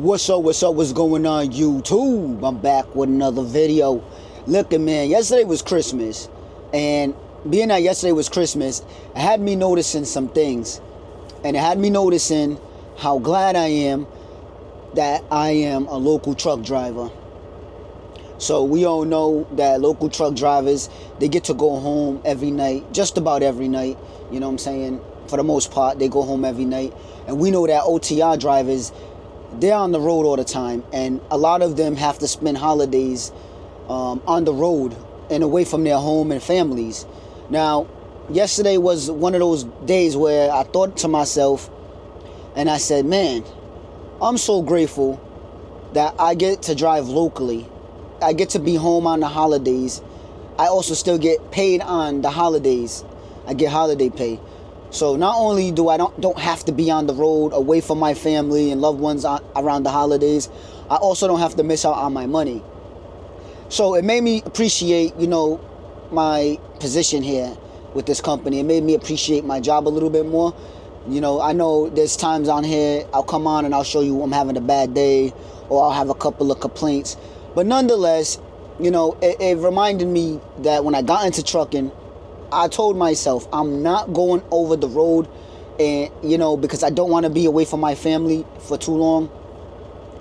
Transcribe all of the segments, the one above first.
What's up, what's going on, YouTube? I'm back with another video. Look, man, yesterday was Christmas, and being that yesterday was Christmas, it had me noticing some things, and it had me noticing how glad I am that I am a local truck driver. So we all know that local truck drivers, they get to go home every night, just about every night, you know what I'm saying? For the most part, they go home every night, and we know that OTR drivers, they're on the road all the time, and a lot of them have to spend holidays on the road and away from their home and families. Now, yesterday was one of those days where I thought to myself, and I said, man, I'm so grateful that I get to drive locally. I get to be home on the holidays. I also still get paid on the holidays. I get holiday pay. So not only do I don't have to be on the road away from my family and loved ones around the holidays, I also don't have to miss out on my money. So it made me appreciate, my position here with this company. It made me appreciate my job a little bit more. I know there's times on here I'll come on and I'll show you I'm having a bad day, or I'll have a couple of complaints. But nonetheless, it reminded me that when I got into trucking, I told myself I'm not going over the road, and because I don't want to be away from my family for too long,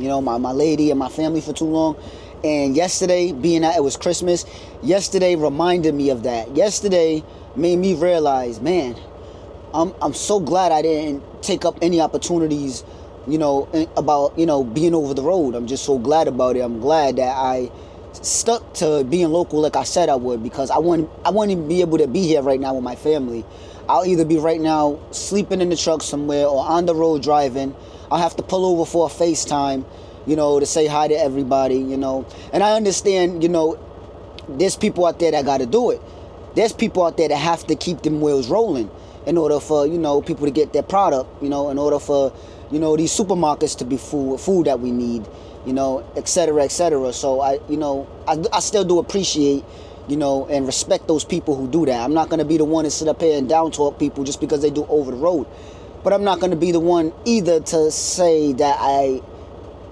my lady and my family for too long. And yesterday, being that it was Christmas, yesterday reminded me of that. Yesterday made me realize, man, I'm so glad I didn't take up any opportunities, about being over the road. I'm just so glad about it. I'm glad that I stuck to being local like I said I would, because I wouldn't be able to be here right now with my family. I'll either be right now sleeping in the truck somewhere or on the road driving. I'll have to pull over for a FaceTime, to say hi to everybody, and I understand, there's people out there that got to do it. There's people out there that have to keep them wheels rolling in order for, people to get their product, in order for, these supermarkets to be full with food that we need, et cetera, et cetera. So I still do appreciate, and respect those people who do that. I'm not going to be the one to sit up here and down talk people just because they do over the road. But I'm not going to be the one either to say that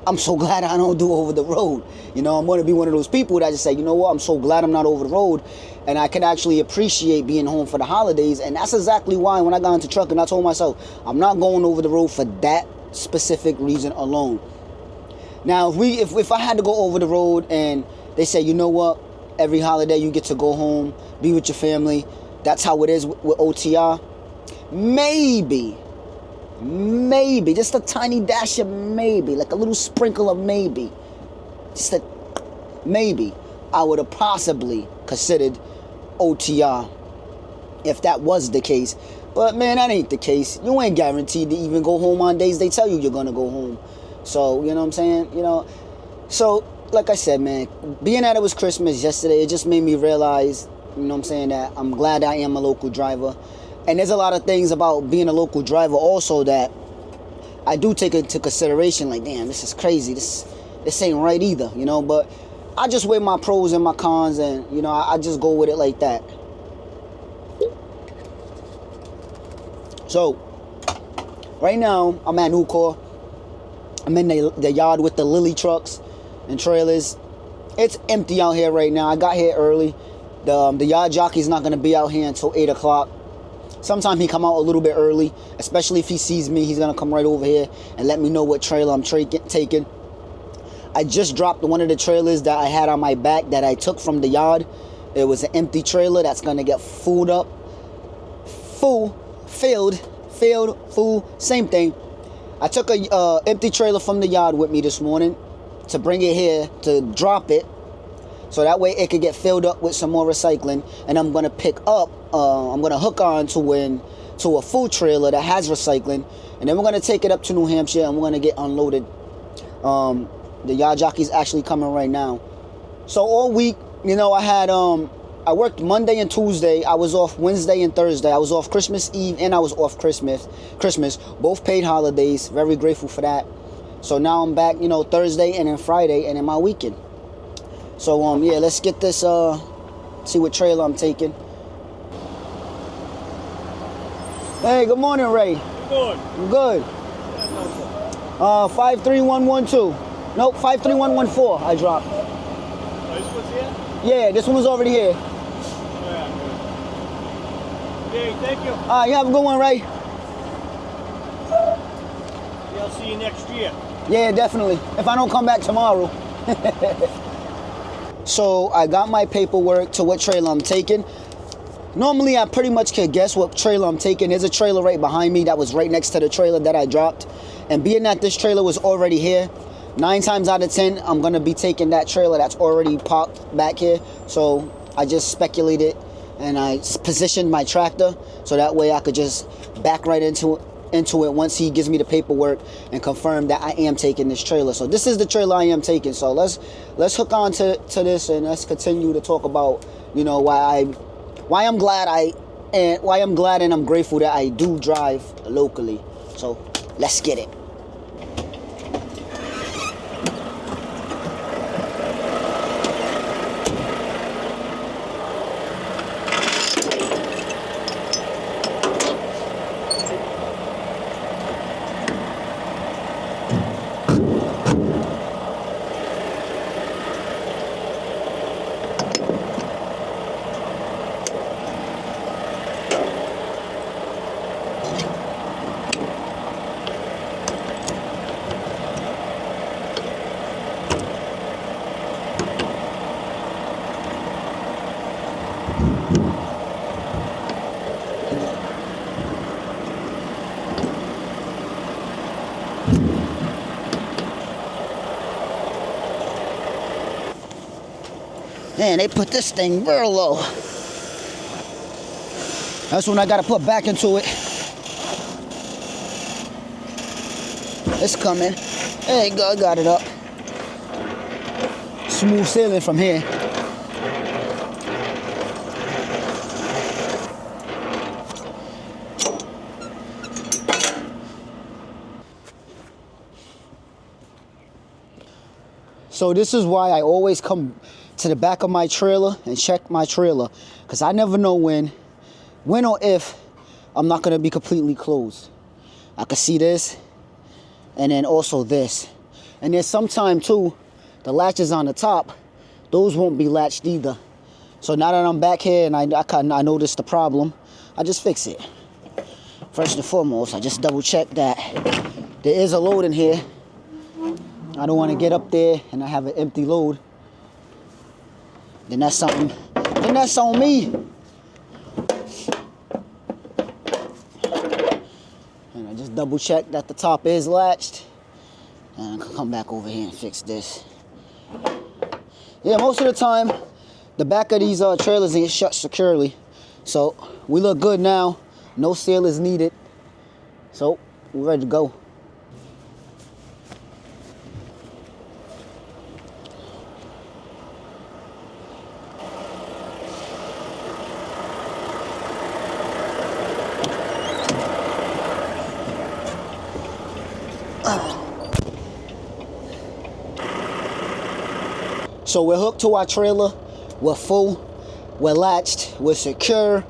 I'm so glad I don't do over the road. I'm going to be one of those people that just say, I'm so glad I'm not over the road, and I can actually appreciate being home for the holidays. And that's exactly why when I got into trucking, I told myself, I'm not going over the road for that specific reason alone. Now, if I had to go over the road and they say, every holiday you get to go home, be with your family, that's how it is with OTR, maybe, just a tiny dash of maybe, like a little sprinkle of maybe, maybe, I would have possibly considered OTR if that was the case. But man, that ain't the case. You ain't guaranteed to even go home on days they tell you you're gonna go home. So, you know what I'm saying? So, like I said, man, being that it was Christmas yesterday, it just made me realize, that I'm glad I am a local driver. And there's a lot of things about being a local driver also that I do take into consideration, like, damn, this is crazy. This ain't right either, but I just weigh my pros and my cons, and, I just go with it like that. So, right now, I'm at Nucor. I'm in the yard with the Lily trucks and trailers. It's empty out here right now. I got here early. The yard jockey's not going to be out here until 8 o'clock. Sometimes he come out a little bit early, especially if he sees me. He's going to come right over here and let me know what trailer I'm taking. I just dropped one of the trailers that I had on my back that I took from the yard. It was an empty trailer that's going to get filled up. Filled, same thing. I took a empty trailer from the yard with me this morning to bring it here to drop it, so that way it could get filled up with some more recycling. And I'm gonna I'm gonna hook on to a full trailer that has recycling, and then we're gonna take it up to New Hampshire and we're gonna get unloaded. The yard jockey's actually coming right now. So all week, I worked Monday and Tuesday. I was off Wednesday and Thursday. I was off Christmas Eve and I was off Christmas. Both paid holidays. Very grateful for that. So now I'm back, Thursday and then Friday and then my weekend. So, yeah, let's get this, see what trailer I'm taking. Hey, good morning, Ray. Good. I'm good. 53112. Nope, 53114 I dropped. Oh, this one's here? Yeah, this one was already here. Oh, yeah, good. Okay, thank you. You have a good one, Ray. Yeah, I'll see you next year. Yeah, definitely. If I don't come back tomorrow. So I got my paperwork to what trailer I'm taking. Normally, I pretty much could guess what trailer I'm taking. There's a trailer right behind me that was right next to the trailer that I dropped. And being that this trailer was already here, 9 times out of 10, I'm going to be taking that trailer that's already parked back here. So I just speculated and I positioned my tractor so that way I could just back right into it once he gives me the paperwork and confirm that I am taking this trailer. So this is the trailer I am taking. So let's hook on to this and let's continue to talk about, you know, why I'm glad and I'm grateful that I do drive locally. So let's get it. Man, they put this thing real low. That's when I gotta put back into it. It's coming. There you go, I got it up. Smooth sailing from here. So this is why I always come to the back of my trailer and check my trailer, because I never know when or if I'm not gonna be completely closed. I can see this, and then also this. And then sometime too, the latches on the top, those won't be latched either. So now that I'm back here and I noticed the problem, I just fix it. First and foremost, I just double check that there is a load in here. I don't want to get up there and I have an empty load. Then that's on me. And I just double check that the top is latched. And I can come back over here and fix this. Yeah, most of the time, the back of these trailers ain't shut securely. So we look good now. No seal is needed. So we're ready to go. So we're hooked to our trailer, we're full, we're latched, we're secure,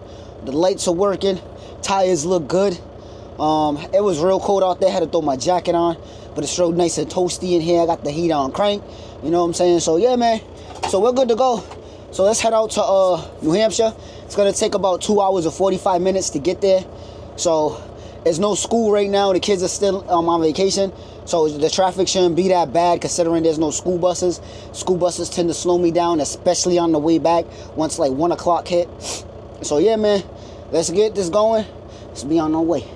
the lights are working, tires look good. It was real cold out there, had to throw my jacket on, but it's real nice and toasty in here. I got the heat on crank, you know what I'm saying? So yeah, man, so we're good to go. So let's head out to New Hampshire. It's gonna take about 2 hours or 45 minutes to get there. So there's no school right now, the kids are still on vacation. So the traffic shouldn't be that bad considering there's no school buses. School buses tend to slow me down, especially on the way back once like 1 o'clock hit. So yeah, man, let's get this going. Let's be on our way.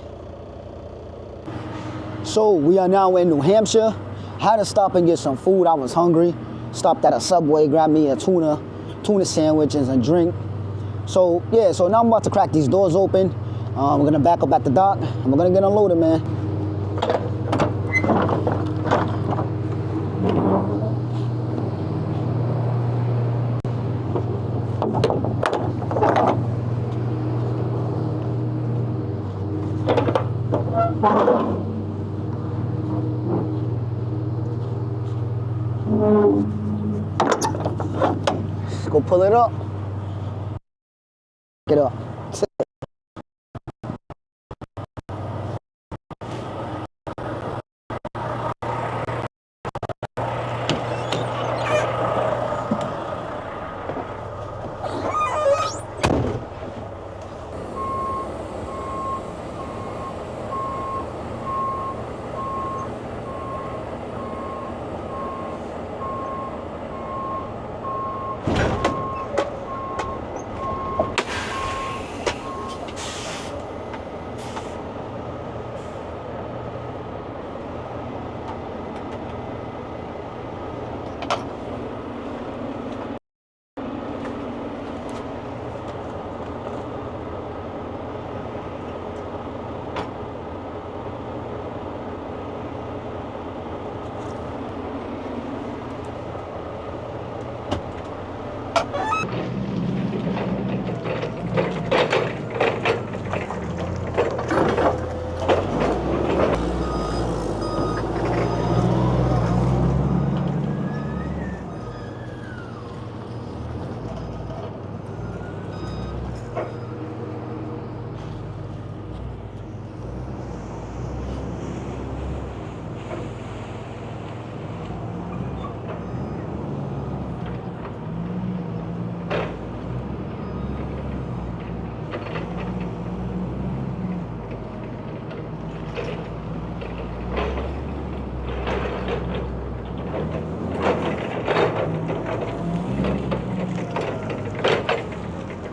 So we are now in New Hampshire. Had to stop and get some food. I was hungry. Stopped at a Subway, grabbed me a tuna sandwich and a drink. So yeah, so now I'm about to crack these doors open. We're gonna back up at the dock and we're gonna get unloaded, man. Let's go pull it up. Get up.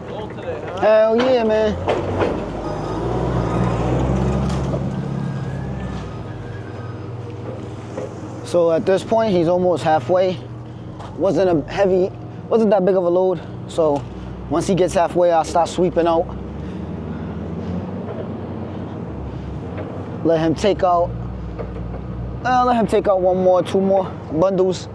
Roll today, huh? Hell yeah, man. So at this point, he's almost halfway. Wasn't that big of a load. So once he gets halfway, I'll start sweeping out. Let him take out one more, two more bundles.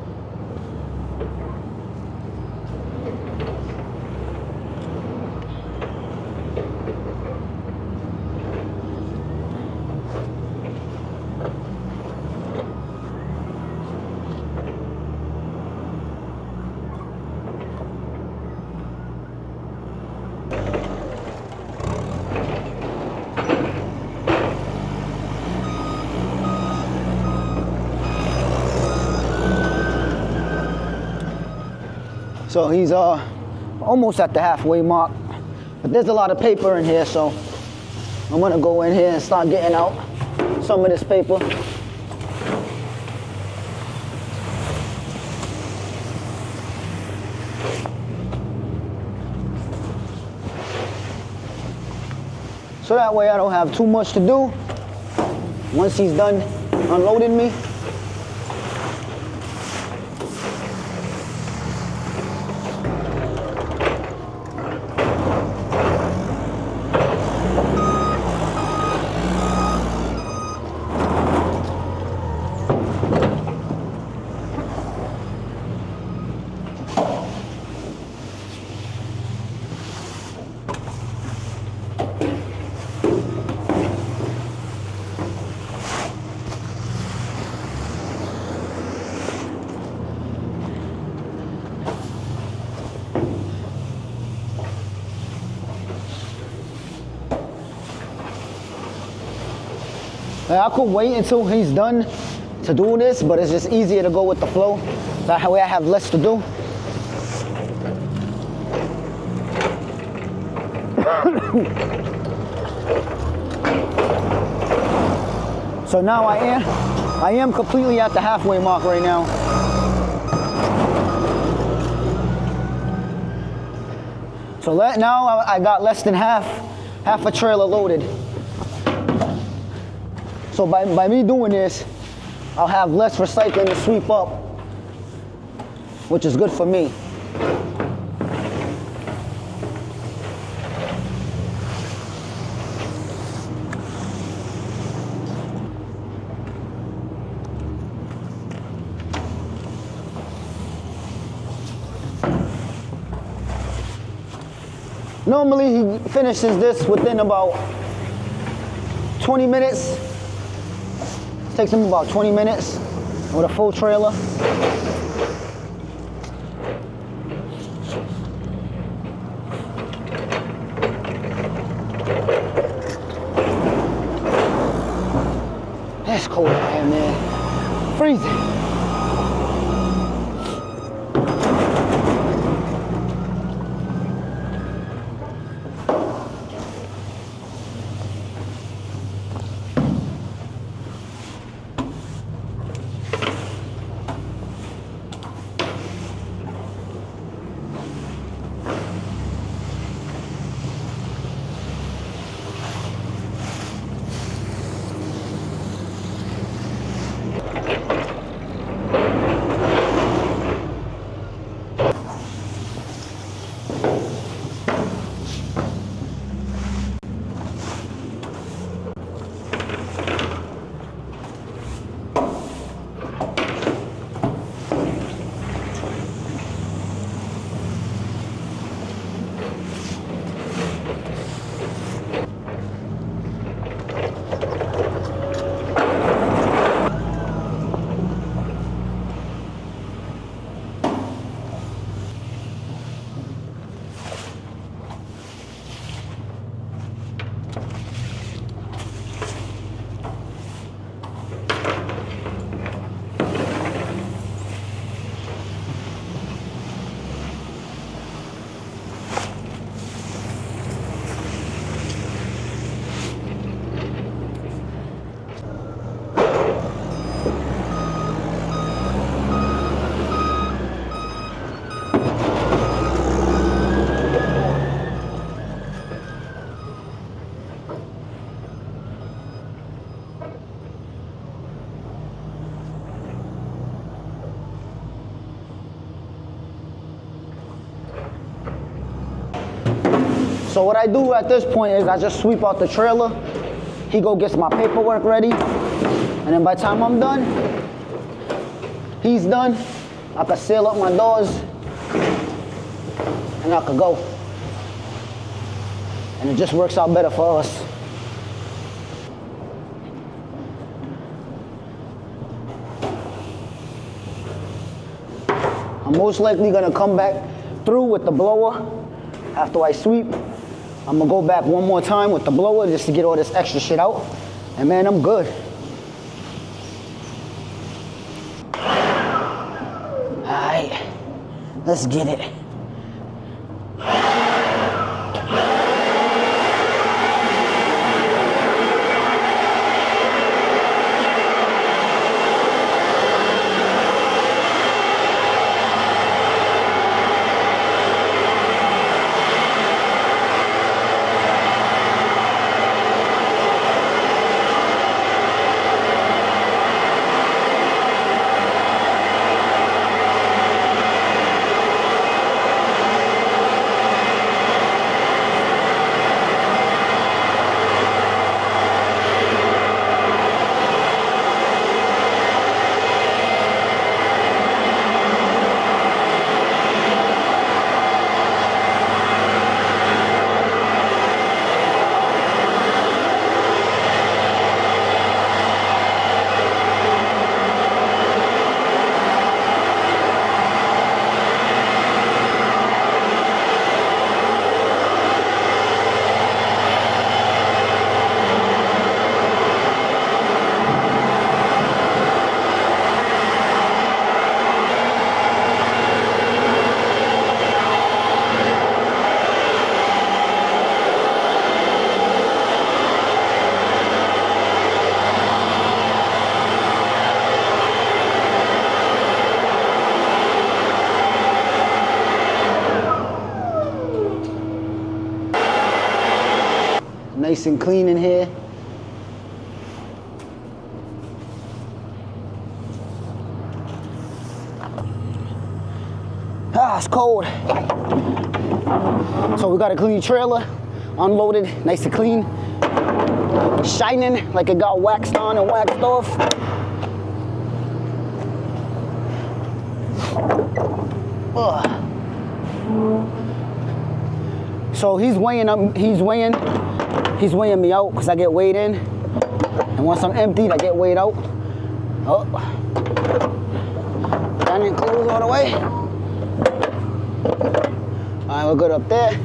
So he's almost at the halfway mark, but there's a lot of paper in here, so I'm gonna go in here and start getting out some of this paper. So that way I don't have too much to do once he's done unloading me. I could wait until he's done to do this, but it's just easier to go with the flow. So that way I have less to do. So now I am completely at the halfway mark right now. So now I got less than half a trailer loaded. So by me doing this, I'll have less recycling to sweep up, which is good for me. Normally he finishes this within about 20 minutes. Takes him about 20 minutes with a full trailer. It's cold out here, man. Freezing. So what I do at this point is I just sweep out the trailer. He go gets my paperwork ready. And then by the time I'm done, he's done. I can seal up my doors and I could go. And it just works out better for us. I'm most likely gonna come back through with the blower after I sweep. I'm gonna go back one more time with the blower just to get all this extra shit out. And man, I'm good. All right, let's get it. Nice and clean in here. Ah, it's cold. So we got a clean trailer, unloaded, nice and clean, shining like it got waxed on and waxed off. Ugh. So he's weighing me out because I get weighed in. And once I'm emptied, I get weighed out. Oh. I didn't close all the way. All right, we're good up there.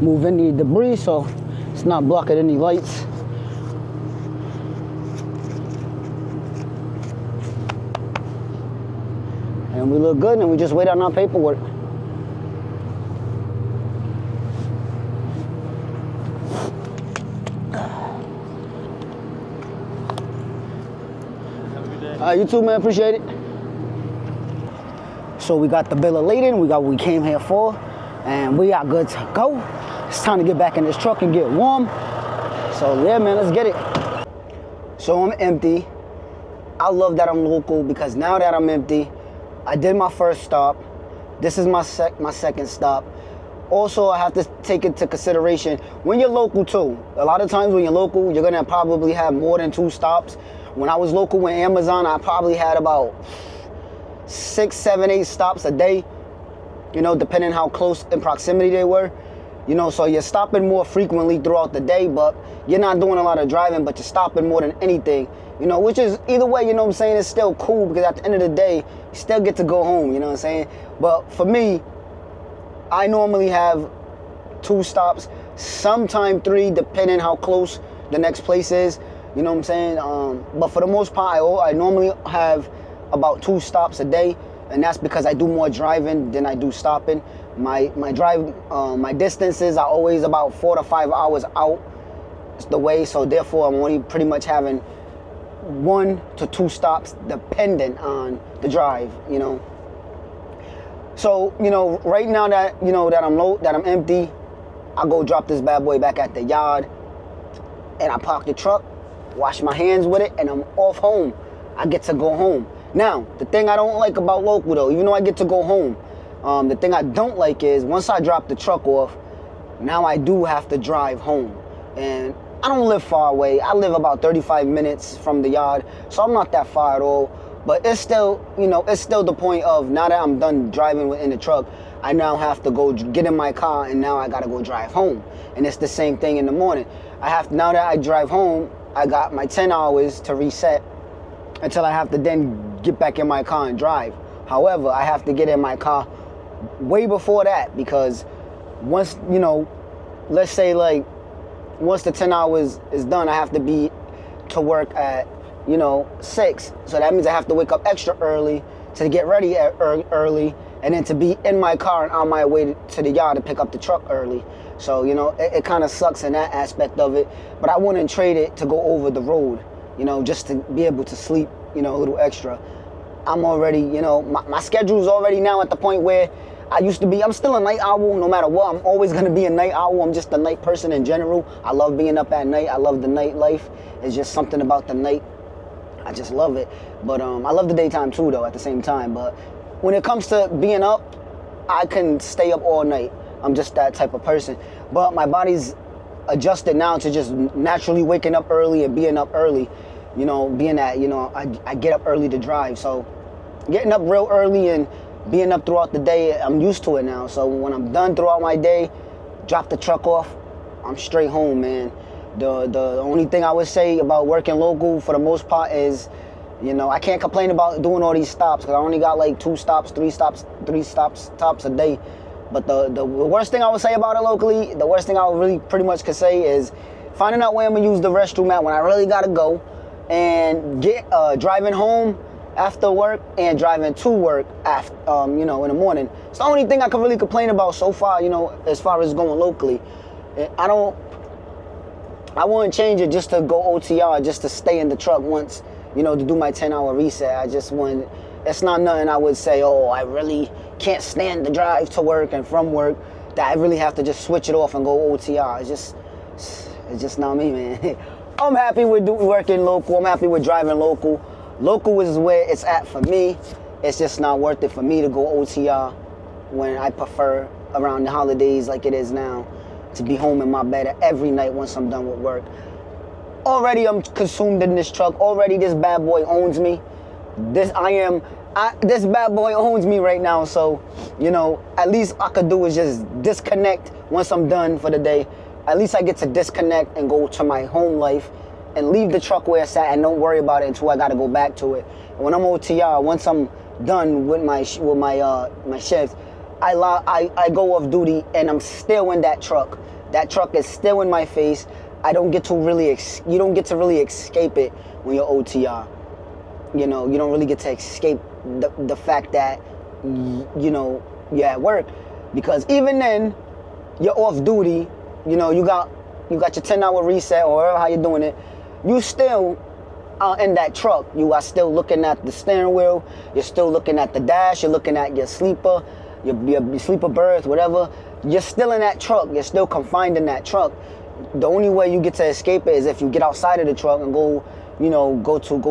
Move any debris so it's not blocking any lights. And we look good and we just wait on our paperwork. You too, man. Appreciate it. So we got the bill of lading. We got what we came here for, and we are good to go. It's time to get back in this truck and get warm. So yeah, man, let's get it. So I'm empty. I love that I'm local because now that I'm empty, I did my first stop. This is my second stop. Also, I have to take into consideration when you're local too. A lot of times when you're local, you're gonna probably have more than 2 stops. When I was local with Amazon, I probably had about 6, 7, 8 stops a day, you know, depending how close in proximity they were. You know, so you're stopping more frequently throughout the day, but you're not doing a lot of driving, but you're stopping more than anything, you know, which is either way, you know what I'm saying, it's still cool because at the end of the day, you still get to go home, you know what I'm saying? But for me, I normally have 2 stops, sometime 3, depending how close the next place is. You know what I'm saying? But for the most part, I normally have about 2 stops a day, and that's because I do more driving than I do stopping. My distances are always about 4 to 5 hours out the way, so therefore I'm only pretty much having 1 to 2 stops dependent on the drive, you know. So, you know, right now that, you know, that I'm empty, I go drop this bad boy back at the yard, and I park the truck, wash my hands with it, and I'm off home. I get to go home. Now, the thing I don't like about local though, even though I get to go home, The thing I don't like is once I drop the truck off, now I do have to drive home. And I don't live far away. I live about 35 minutes from the yard, so I'm not that far at all. But it's still, it's still the point of now that I'm done driving in the truck, I now have to go get in my car and now I gotta go drive home. And it's the same thing in the morning. Now that I drive home, I got my 10 hours to reset until I have to then get back in my car and drive. However, I have to get in my car way before that because once, let's say like once the 10 hours is done, I have to be to work at 6. So that means I have to wake up extra early to get ready early and then to be in my car and on my way to the yard to pick up the truck early. So, it kind of sucks in that aspect of it, but I wouldn't trade it to go over the road, just to be able to sleep, a little extra. I'm already, my schedule's already now at the point where I'm still a night owl no matter what. I'm always going to be a night owl. I'm just a night person in general. I love being up at night. I love the nightlife. It's just something about the night. I just love it. But I love the daytime too, though, at the same time. But when it comes to being up, I can stay up all night. I'm just that type of person. But my body's adjusted now to just naturally waking up early and being up early. Being that, I get up early to drive. So getting up real early and being up throughout the day, I'm used to it now. So when I'm done throughout my day, drop the truck off, I'm straight home, man. The only thing I would say about working local for the most part is, I can't complain about doing all these stops because I only got like 3 stops a day. But the worst thing I would say about it locally, the worst thing I would really pretty much could say is finding out where I'm gonna use the restroom at when I really gotta go, and driving home after work and driving to work after, in the morning. It's the only thing I can really complain about so far, as far as going locally. I wouldn't change it just to go OTR, just to stay in the truck once, to do my 10-hour reset. It's not nothing I would say, oh, I really can't stand the drive to work and from work, that I really have to just switch it off and go OTR. It's just not me, man. I'm happy with working local. I'm happy with driving local. Local is where it's at for me. It's just not worth it for me to go OTR when I prefer around the holidays like it is now to be home in my bed every night once I'm done with work. Already I'm consumed in this truck. Already this bad boy owns me. This bad boy owns me right now. So, at least I could do is just disconnect once I'm done for the day. At least I get to disconnect and go to my home life and leave the truck where it's at and don't worry about it until I got to go back to it. And when I'm OTR, once I'm done with my shift, I go off duty and I'm still in that truck. That truck is still in my face. You don't get to really escape it when you're OTR. You don't really get to escape the fact that you're at work, because even then you're off duty. You got your 10-hour reset or how you're doing it. You still are in that truck. You are still looking at the steering wheel. You're still looking at the dash. You're looking at your sleeper, your sleeper berth, whatever. You're still in that truck. You're still confined in that truck. The only way you get to escape it is if you get outside of the truck and go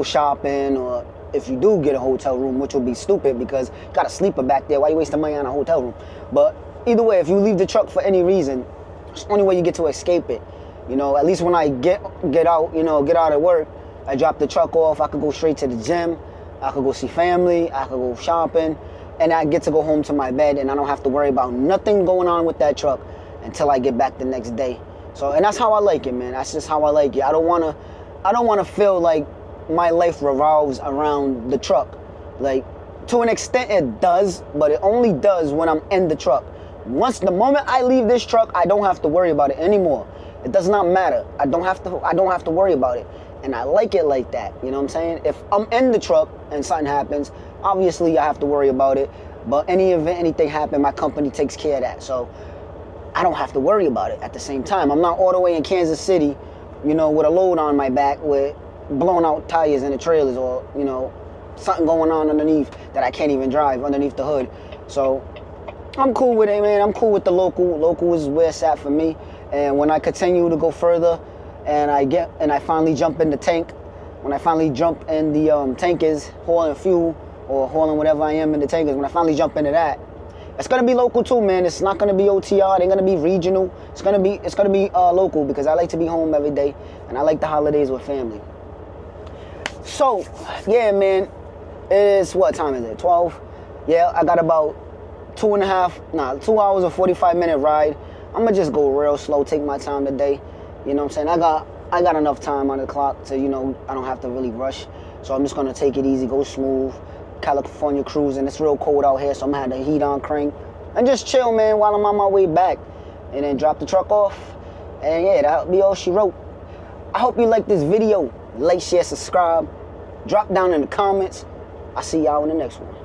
shopping, or if you do get a hotel room, which would be stupid because you got a sleeper back there. Why you wasting money on a hotel room? But either way, if you leave the truck for any reason, it's the only way you get to escape it. At least when I get out of work, I drop the truck off. I could go straight to the gym. I could go see family. I could go shopping, and I get to go home to my bed, and I don't have to worry about nothing going on with that truck until I get back the next day. So, and that's how I like it, man. That's just how I like it. I don't wanna feel like my life revolves around the truck. Like, to an extent it does, but it only does when I'm in the truck. The moment I leave this truck, I don't have to worry about it anymore. It does not matter. I don't have to worry about it. And I like it like that. You know what I'm saying? If I'm in the truck and something happens, obviously I have to worry about it. But any event, anything happen, my company takes care of that. So I don't have to worry about it at the same time. I'm not all the way in Kansas City, with a load on my back with blown out tires in the trailers, or, something going on underneath that I can't even drive underneath the hood. So I'm cool with it, man. I'm cool with the local. Local is where it's at for me. And when I continue to go further and I finally jump in the tank, when I finally jump in the tankers, hauling fuel or hauling whatever I am in the tankers, when I finally jump into that, It's gonna be local too, man. It's not gonna be OTR. They're gonna be regional. It's gonna be local because I like to be home every day and I like the holidays with family. So, yeah, man. It is, what time is it? 12. Yeah, I got about 2 hours and 45-minute ride. I'm gonna just go real slow, take my time today. You know what I'm saying? I got enough time on the clock to, I don't have to really rush. So I'm just gonna take it easy, go smooth. California cruising. It's real cold out here, so I'm gonna have the heat on crank and just chill, man, while I'm on my way back. And then drop the truck off. And yeah, that'll be all she wrote. I hope you like this video. Like, share, subscribe. Drop down in the comments. I'll see y'all in the next one.